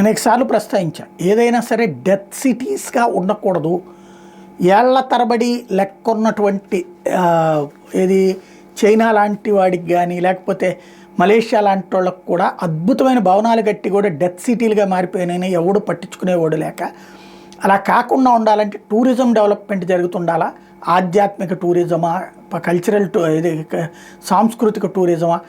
అనేక సార్లు ప్రస్తావించా, ఏదైనా సరే డెత్ సిటీస్గా ఉండకూడదు. ఏళ్ల తరబడి లెక్కున్నటువంటి ఏది చైనా లాంటి వాడికి కానీ లేకపోతే మలేషియా లాంటి వాళ్ళకు కూడా అద్భుతమైన భవనాలు కట్టి కూడా డెత్ సిటీలుగా మారిపోయినాయి, ఎవడు పట్టించుకునేవాడు లేక. అలా కాకుండా ఉండాలంటే టూరిజం డెవలప్మెంట్ జరుగుతుండాలా, ఆధ్యాత్మిక టూరిజమా, కల్చరల్ ఇది సాంస్కృతిక టూరిజమా,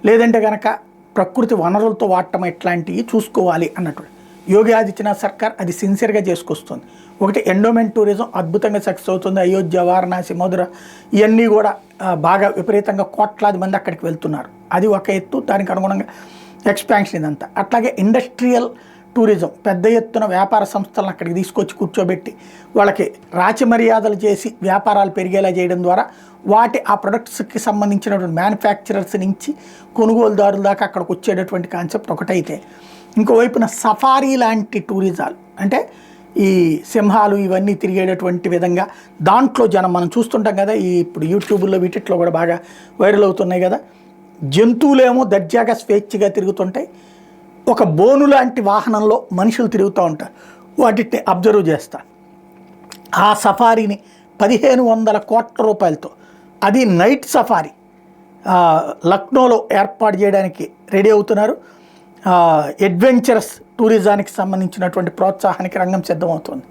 లేదంటే కనుక ప్రకృతి వనరులతో వాడటం ఎట్లాంటివి చూసుకోవాలి అన్నట్టు యోగి ఆదిత్యనాథ్ సర్కార్ అది సిన్సియర్గా చేసుకొస్తుంది. ఒకటి ఎండోమెంట్ టూరిజం అద్భుతంగా సక్సెస్ అవుతుంది. అయోధ్య, వారణాసి, మధుర ఇవన్నీ కూడా బాగా విపరీతంగా కోట్లాది మంది అక్కడికి వెళ్తున్నారు. అది ఒక ఎత్తు, దానికి అనుగుణంగా ఎక్స్పాన్షన్ ఇదంతా. అట్లాగే ఇండస్ట్రియల్ టూరిజం, పెద్ద ఎత్తున వ్యాపార సంస్థలను అక్కడికి తీసుకొచ్చి కూర్చోబెట్టి వాళ్ళకి రాచమర్యాదలు చేసి వ్యాపారాలు పెరిగేలా చేయడం ద్వారా వాటి ఆ ప్రొడక్ట్స్కి సంబంధించినటువంటి మ్యానుఫ్యాక్చరర్స్ నుంచి కొనుగోలుదారుల దాకా అక్కడికి వచ్చేటటువంటి కాన్సెప్ట్ ఒకటైతే, ఇంకోవైపున సఫారీ లాంటి టూరిజాలు అంటే ఈ సింహాలు ఇవన్నీ తిరిగేటటువంటి విధంగా దాంట్లో జనం మనం చూస్తుంటాం కదా, ఈ ఇప్పుడు యూట్యూబ్లో వీటిట్లో కూడా బాగా వైరల్ అవుతున్నాయి కదా, జంతువులేమో దర్జాగా స్వేచ్ఛగా తిరుగుతుంటాయి, ఒక బోను లాంటి వాహనంలో మనుషులు తిరుగుతూ ఉంటారు. వాటిని అబ్జర్వ్ చేస్తా. ఆ సఫారీని 1500 కోట్ల రూపాయలతో, అది నైట్ సఫారీ లక్నోలో ఏర్పాటు చేయడానికి రెడీ అవుతున్నారు. అడ్వెంచరస్ టూరిజానికి సంబంధించినటువంటి ప్రోత్సాహానికి రంగం సిద్ధమవుతుంది.